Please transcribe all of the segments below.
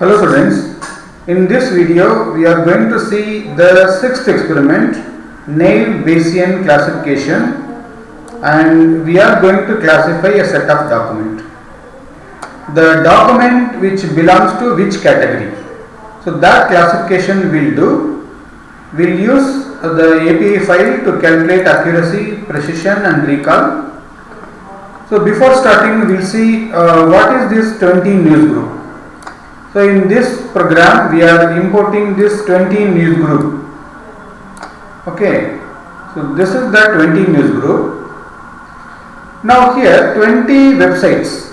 Hello students, in this video we are going to see the sixth experiment, Naive Bayesian classification, and we are going to classify a set of document. The document which belongs to which category? So that classification will do. We'll use the API file to calculate accuracy, precision and recall. So before starting we'll see what is this 20 news group. So in this program we are importing this 20 news group. Okay, so this is the 20 news group. Now here 20 websites,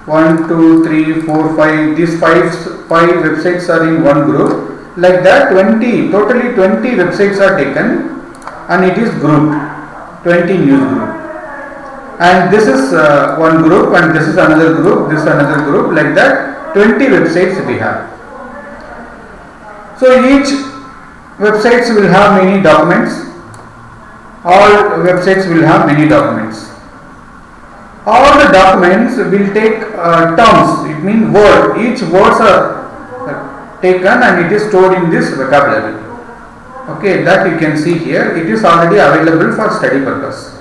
1, 2, 3, 4, 5, these five websites are in one group. Like that totally 20 websites are taken and it is grouped, 20 news group. And this is one group and this is another group, this is another group, like that 20 websites we have. So each websites will have many documents. All websites will have many documents. All the documents will take terms, it means word. Each words are taken and it is stored in this vocabulary. Okay, that you can see here. It is already available for study purpose.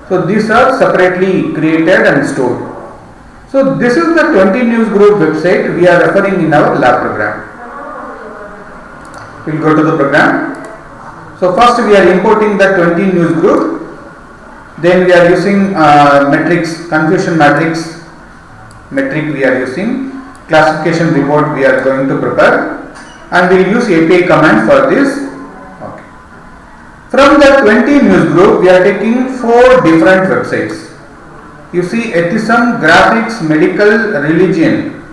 So these are separately created and stored. So this is the 20 news group website we are referring in our lab program. We will go to the program. So first we are importing the 20 news group. Then we are using metrics, confusion matrix metric we are using. Classification report we are going to prepare. And we will use API command for this. Okay. From the 20 news group we are taking 4 different websites. You see atheism, graphics, medical, religion,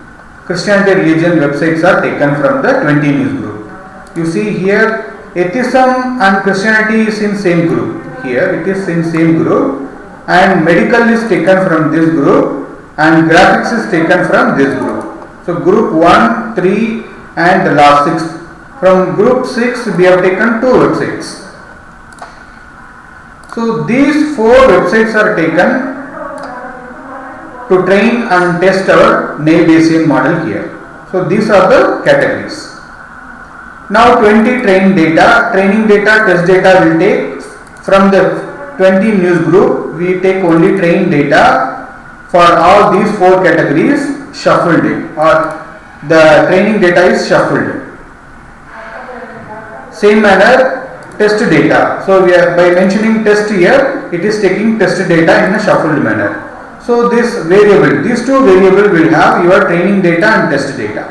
Christianity religion websites are taken from the 20 news group. You see here atheism and Christianity is in same group. Here it is in same group and medical is taken from this group and graphics is taken from this group. So group 1, 3 and the last 6. From group 6 we have taken 2 websites. So these 4 websites are taken to train and test our Naive Bayesian model here. So these are the categories. Now 20 training data, test data will take from the 20 news group. We take only training data for all these 4 categories, shuffled it, or the training data is shuffled. Same manner test data. So we are, by mentioning test here, it is taking test data in a shuffled manner. So this variable, these 2 variables will have your training data and test data.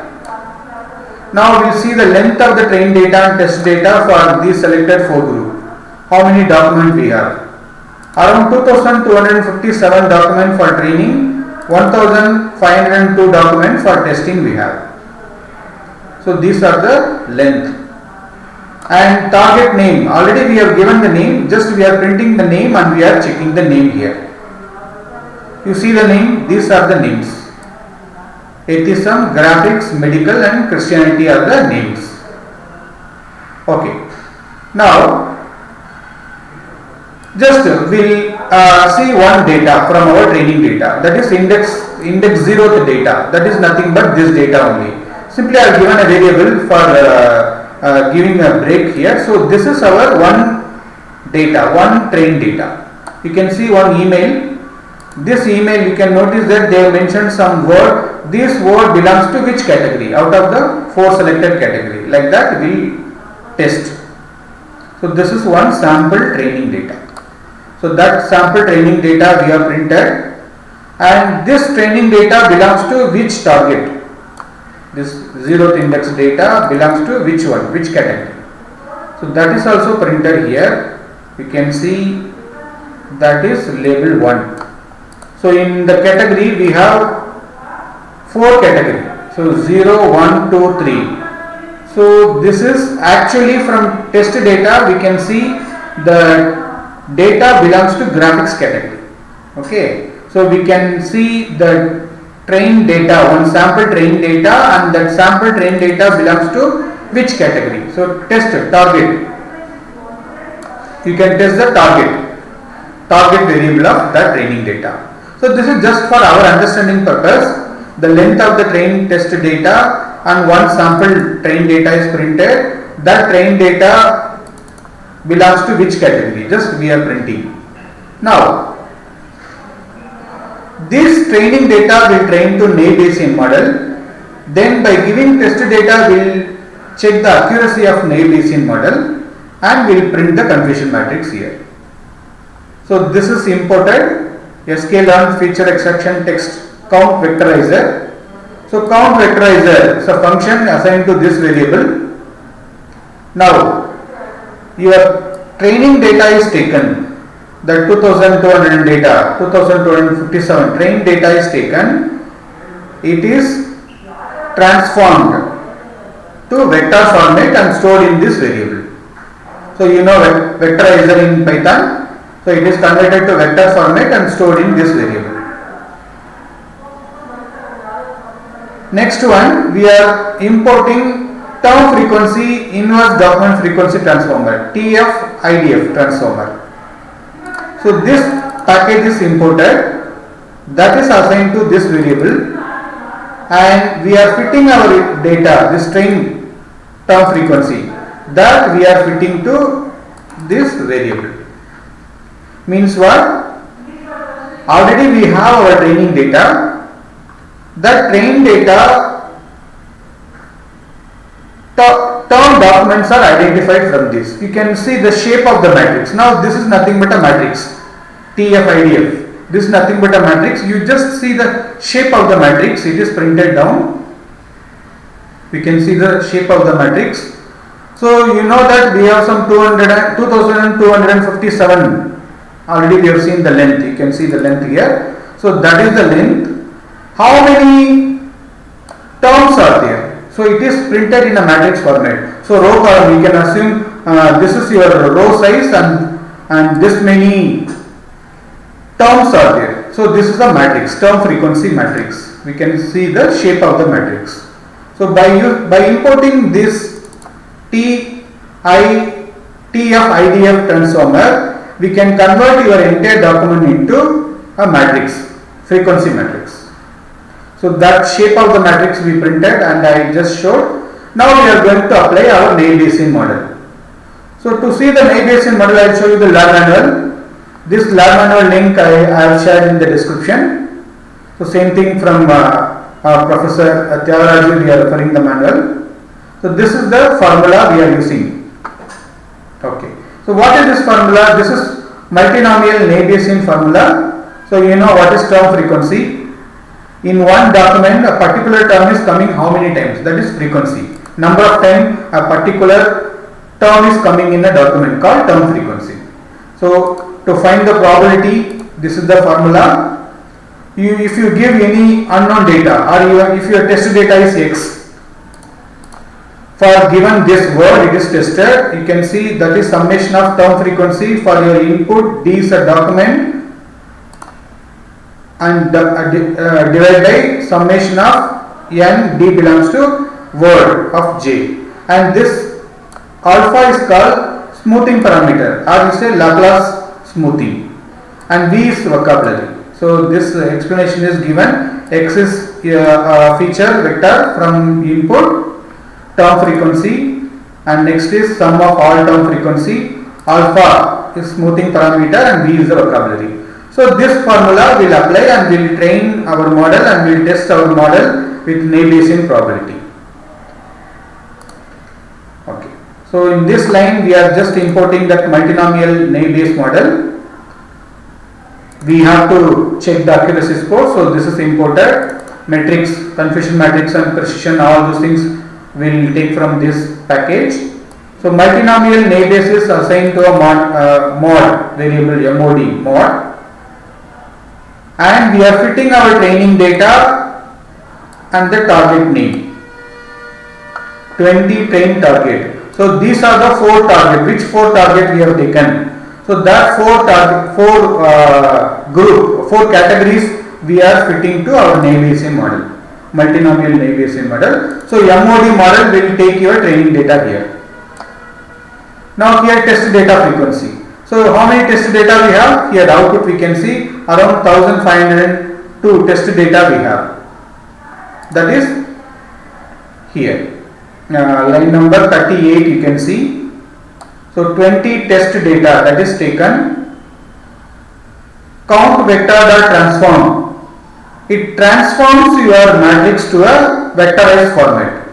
Now we will see the length of the training data and test data for these selected 4 groups. How many documents we have? Around 2257 documents for training, 1502 documents for testing we have. So these are the length. And target name, already we have given the name, just we are printing the name and we are checking the name here. You see the name, these are the names. Atheism, graphics, medical and Christianity are the names. Okay. Now, just we'll see one data from our training data, that is index 0th data, that is nothing but this data only. Simply I have given a variable for giving a break here. So this is our one data, one train data. You can see one email. This email you can notice that they have mentioned some word. This word belongs to which category out of the 4 selected category. Like that we test. So this is one sample training data. So that sample training data we have printed, and this training data belongs to which target? This 0th index data belongs to which one, which category? So that is also printed here. You can see that is label 1. So in the category we have 4 categories. So 0, 1, 2, 3. So this is actually from test data we can see the data belongs to graphics category. Okay. So we can see the train data, one sample train data, and that sample train data belongs to which category? So test target. You can test the target variable of that training data. So this is just for our understanding purpose. The length of the training test data and one sample train data is printed, that train data belongs to which category? Just we are printing. Now, this training data will train to Naive Bayesian model. Then by giving test data, we will check the accuracy of Naive Bayesian model and we will print the confusion matrix here. So this is imported sklearn feature extraction text count vectorizer. So count vectorizer is a function assigned to this variable. Now your training data is taken, the 2200 data, 2257 train data is taken, it is transformed to vector format and stored in this variable. So you know vectorizer in Python, so it is converted to vector format and stored in this variable. Next one, we are importing term frequency inverse document frequency transformer, TF-IDF transformer. So this package is imported, that is assigned to this variable, and we are fitting our data, this train term frequency, that we are fitting to this variable. Means what? Already we have our training data. That train data term documents are identified from this. You can see the shape of the matrix. Now this is nothing but a matrix, TF-IDF. This is nothing but a matrix. You just see the shape of the matrix. It is printed down. We can see the shape of the matrix. So you know that we have some 2257. Already we have seen the length. You can see the length here. So that is the length. How many terms are there? So it is printed in a matrix format. So row column, we can assume this is your row size and this many terms are there. So this is a matrix, term frequency matrix. We can see the shape of the matrix. So by importing this TF-IDF transformer, we can convert your entire document into a matrix, frequency matrix. So that shape of the matrix we printed and I just showed. Now we are going to apply our Naive Bayesian model. So to see the Naive Bayesian model, I will show you the lab manual. This lab manual link I have shared in the description. So same thing from Professor Tyagarajan, we are referring the manual. So this is the formula we are using. Okay. So what is this formula? This is multinomial Naive Bayesian formula. So you know what is term frequency. In one document, a particular term is coming how many times? That is frequency. Number of times a particular term is coming in a document called term frequency. So to find the probability, this is the formula. If you give any unknown data or if your test data is X, for given this word it is tested, you can see that is summation of term frequency for your input. D is a document and divided by summation of n, D belongs to word of J, and this alpha is called smoothing parameter or you say Laplace smoothing, and V is vocabulary. So this explanation is given. X is a feature vector from input, term frequency, and next is sum of all term frequency. Alpha is smoothing parameter and V is the vocabulary. So this formula will apply and we will train our model and we will test our model with Naive Bayesian probability. Okay. So in this line we are just importing that multinomial Naive Bayes model. We have to check the accuracy score. So this is imported. Matrix, confusion matrix and precision, all those things will take from this package. So multinomial Naive Bayes is assigned to a mod variable, mod, and we are fitting our training data and the target name, 20 train target. So these are the 4 target. Which 4 target we have taken? So that 4 categories we are fitting to our Naive Bayesian model, multinomial Naive Bayesian model. So MOD model will take your training data here. Now here test data frequency. So how many test data we have? Here output we can see around 1502 test data we have. That is here. Line number 38 you can see. So 20 test data that is taken. Count vector dot transform. It transforms your matrix to a vectorized format.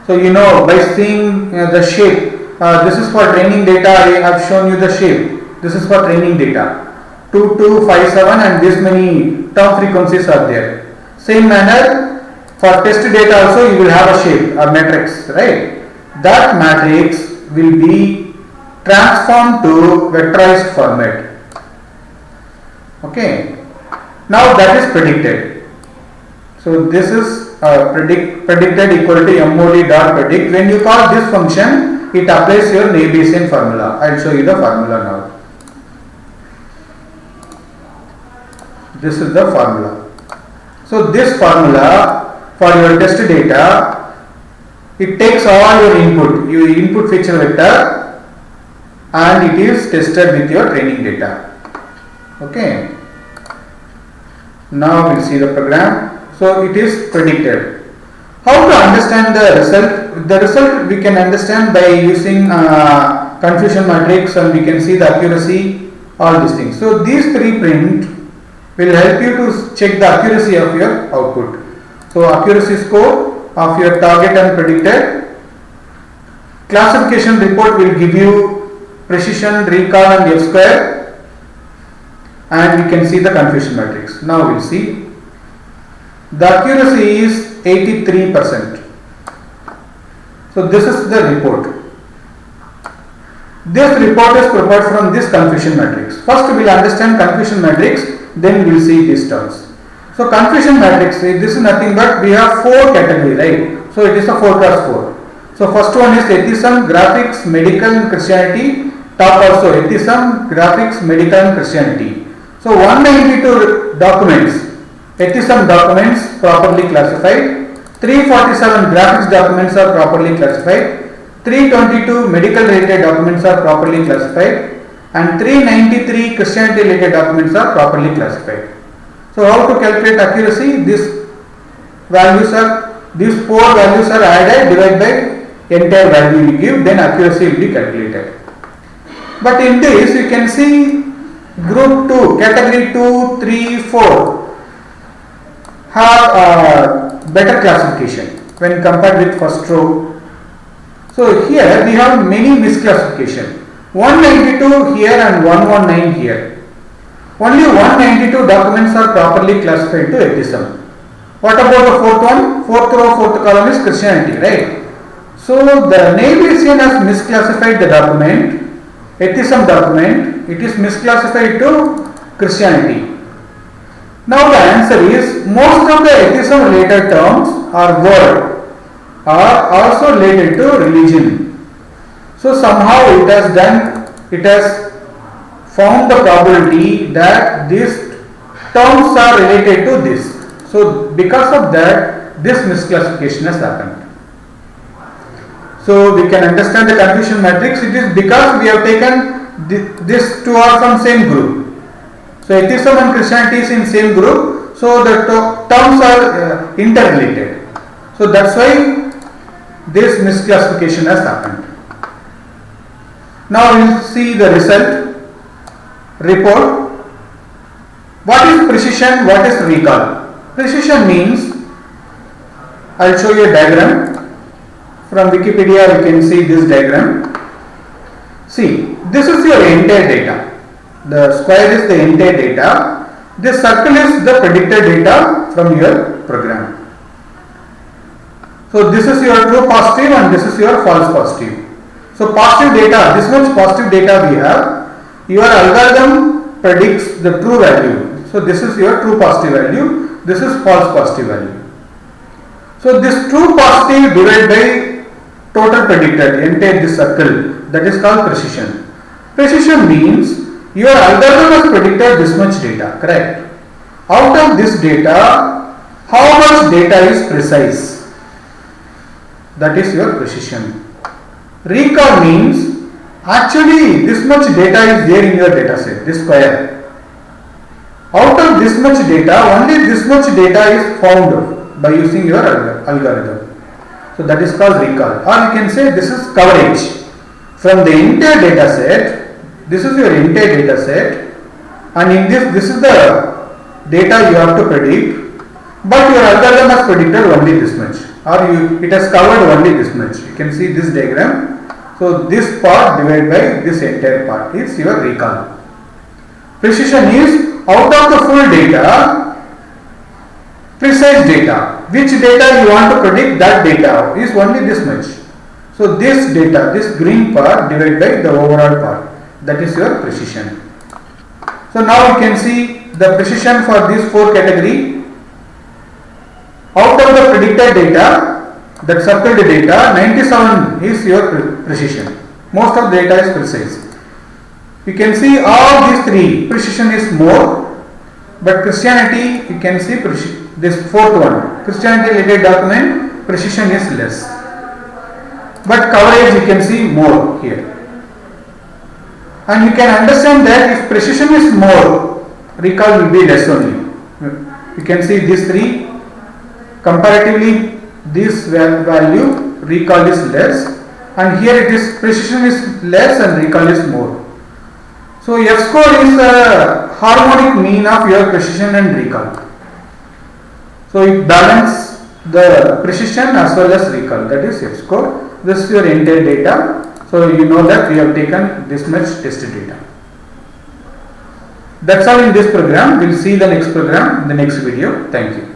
So you know by seeing the shape. This is for training data. I have shown you the shape. This is for training data. 2, 2, 5, 7 and this many term frequencies are there. Same manner for test data also you will have a shape, a matrix, right? That matrix will be transformed to vectorized format. Okay. Now that is predicted. So this is predicted equal to mod dot predict. When you call this function, it applies your Bayesian formula. I will show you the formula now. This is the formula. So this formula for your test data, it takes all your input feature vector, and it is tested with your training data. Okay. Now we will see the program. So it is predicted. How to understand the result? The result we can understand by using confusion matrix, and we can see the accuracy, all these things. So these three print will help you to check the accuracy of your output. So accuracy score of your target and predicted. Classification report will give you precision, recall and F square, and we can see the confusion matrix. Now we will see. The accuracy is 83%. So this is the report. This report is prepared from this confusion matrix. First we will understand confusion matrix, then we will see these terms. So confusion matrix, this is nothing but we have 4 categories, right? So it is a 4 cross 4. So first one is atheism, graphics, medical and Christianity. Top also atheism, graphics, medical and Christianity. So 192 documents, atheism documents properly classified. 347 graphics documents are properly classified. 322 medical related documents are properly classified, and 393 Christianity related documents are properly classified. So how to calculate accuracy? These 4 values are added, divided by entire value you give, then accuracy will be calculated. But in this you can see group 2, category 2, 3, 4 have better classification when compared with first row. So here we have many misclassification. 192 here and 119 here. Only 192 documents are properly classified to atheism. What about the fourth one? Fourth row, fourth column is Christianity, right? So the Bayesian has misclassified the document, atheism document, it is misclassified to Christianity. Now the answer is most of the atheism related terms or word are also related to religion. So somehow it has found the probability that these terms are related to this. So because of that, this misclassification has happened. So we can understand the confusion matrix. It is because we have taken these two are from same group. So atheism and Christianity is in same group. So the terms are interrelated. So that's why this misclassification has happened. Now we will see the result report. What is precision? What is recall? Precision means, I will show you a diagram. From Wikipedia we can see this diagram. See, this is your entire data. The square is the entire data. This circle is the predicted data from your program. So this is your true positive and this is your false positive. So positive data, this much positive data we have, your algorithm predicts the true value. So this is your true positive value, this is false positive value. So this true positive divided by total predicted, entire this circle, that is called precision. Precision means your algorithm has predicted this much data, correct? Out of this data, how much data is precise? That is your precision. Recall means actually this much data is there in your data set, this square. Out of this much data, only this much data is found by using your algorithm. So that is called recall, or you can say this is coverage. From the entire data set, this is your entire data set, and in this is the data you have to predict, but your algorithm has predicted only this much, or it has covered only this much. You can see this diagram. So this part divided by this entire part is your recall. Precision is out of the full data, precise data. Which data you want to predict, that data is only this much. So this data, this green part divided by the overall part, that is your precision. So now you can see the precision for these four category. Out of the predicted data, that circled data, 97 is your precision. Most of the data is precise. You can see all these three, precision is more, but Christianity, you can see this fourth one, Christianity related document, precision is less. But coverage you can see more here. And you can understand that if precision is more, recall will be less only. You can see these three, comparatively this value, recall is less, and here it is precision is less and recall is more. So F score is the harmonic mean of your precision and recall. So it balances the precision as well as recall, that is F score. This is your entire data. So you know that we have taken this much test data. That's all in this program. We'll see the next program in the next video. Thank you.